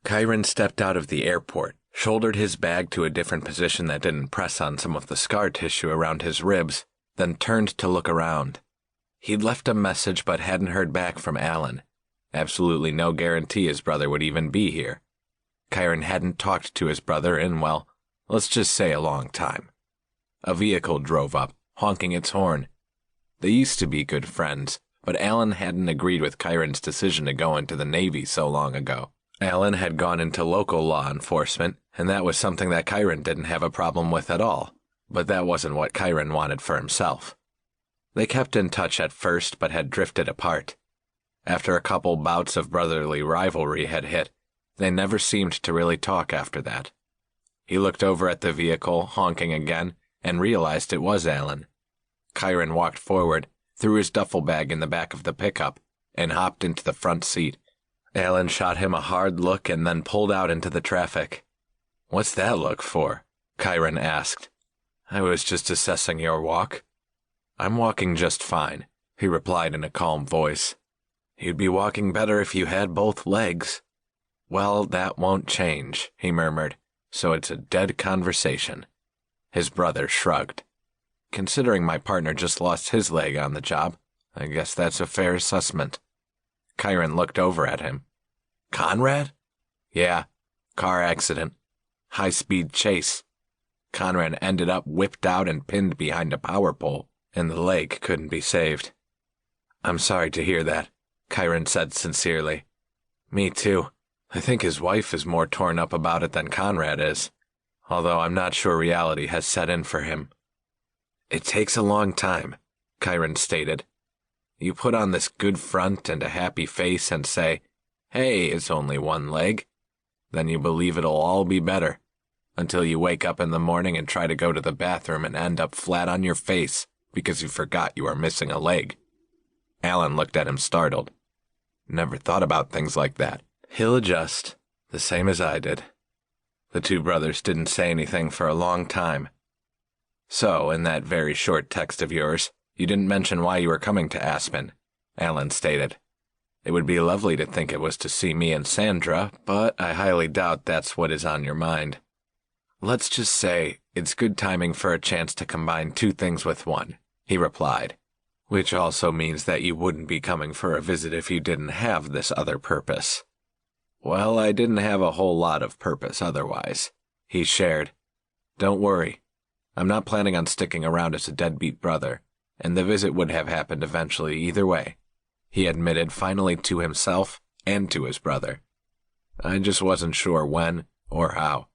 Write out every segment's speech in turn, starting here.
Kyron stepped out of the airport, shouldered his bag to a different position that didn't press on some of the scar tissue around his ribs, then turned to look around. He'd left a message but hadn't heard back from Alan. Absolutely no guarantee his brother would even be here. Kyron hadn't talked to his brother in, well, let's just say a long time. A vehicle drove up, honking its horn. They used to be good friends, but Alan hadn't agreed with Kyron's decision to go into the Navy so long ago. Alan had gone into local law enforcement, and that was something that Kyron didn't have a problem with at all, but that wasn't what Kyron wanted for himself. They kept in touch at first, but had drifted apart. After a couple bouts of brotherly rivalry had hit, they never seemed to really talk after that. He looked over at the vehicle, honking again, and realized it was Alan. Kyron walked forward, threw his duffel bag in the back of the pickup, and hopped into the front seat. Alan shot him a hard look and then pulled out into the traffic. "What's that look for?" Kyron asked. "I was just assessing your walk." "I'm walking just fine," he replied in a calm voice. "You'd be walking better if you had both legs." "Well, that won't change," he murmured, "so it's a dead conversation." His brother shrugged. "Considering my partner just lost his leg on the job, I guess that's a fair assessment." Kyron looked over at him. "Conrad?" "Yeah, car accident. High-speed chase. Conrad ended up whipped out and pinned behind a power pole, and the leg couldn't be saved." "I'm sorry to hear that," Kyron said sincerely. "Me too. I think his wife is more torn up about it than Conrad is, although I'm not sure reality has set in for him." "It takes a long time," Kyron stated. "You put on this good front and a happy face and say, 'Hey, it's only one leg.' Then you believe it'll all be better, until you wake up in the morning and try to go to the bathroom and end up flat on your face because you forgot you are missing a leg." Alan looked at him startled. "Never thought about things like that." "He'll adjust, the same as I did." The two brothers didn't say anything for a long time. "So, in that very short text of yours, you didn't mention why you were coming to Aspen," Alan stated. "It would be lovely to think it was to see me and Sandra, but I highly doubt that's what is on your mind. Let's just say it's good timing for a chance to combine two things with one," he replied, "which also means that you wouldn't be coming for a visit if you didn't have this other purpose." "Well, I didn't have a whole lot of purpose otherwise," he shared. "Don't worry. I'm not planning on sticking around as a deadbeat brother, and the visit would have happened eventually either way," he admitted finally to himself and to his brother. "I just wasn't sure when or how."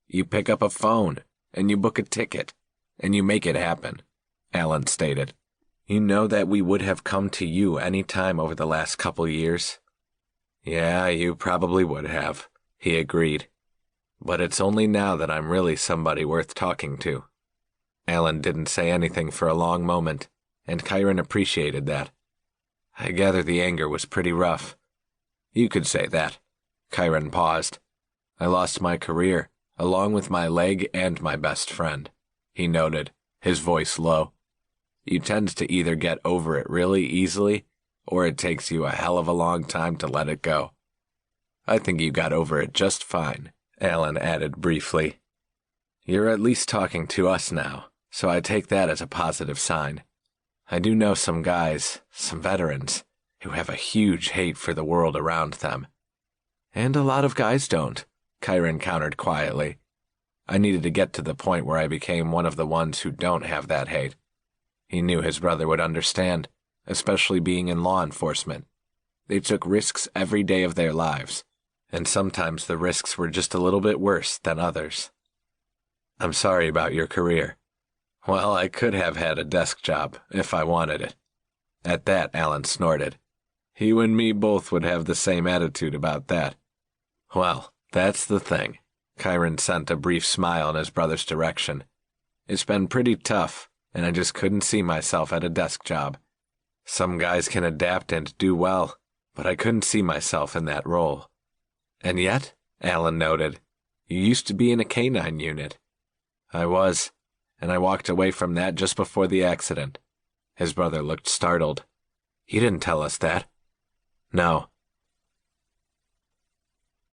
"You pick up a phone, and you book a ticket, and you make it happen," Alan stated. "You know that we would have come to you any time over the last couple years." "Yeah, you probably would have," he agreed. "But it's only now that I'm really somebody worth talking to." Alan didn't say anything for a long moment, and Kyron appreciated that. "I gather the anger was pretty rough." "You could say that." Kyron paused. "I lost my career, along with my leg and my best friend," he noted, his voice low. "You tend to either get over it really easily, or it takes you a hell of a long time to let it go." "I think you got over it just fine," Alan added briefly. "You're at least talking to us now, so I take that as a positive sign. I do know some guys, some veterans, who have a huge hate for the world around them." "And a lot of guys don't," Kyron countered quietly. "I needed to get to the point where I became one of the ones who don't have that hate." He knew his brother would understand, especially being in law enforcement. They took risks every day of their lives, and sometimes the risks were just a little bit worse than others. "I'm sorry about your career." "Well, I could have had a desk job, if I wanted it." At that, Alan snorted. "You and me both would have the same attitude about that." "Well, that's the thing." Kyron sent a brief smile in his brother's direction. "It's been pretty tough, and I just couldn't see myself at a desk job. Some guys can adapt and do well, but I couldn't see myself in that role." "And yet," Alan noted, "you used to be in a canine unit." "I was, and I walked away from that just before the accident." His brother looked startled. "You didn't tell us that." "No,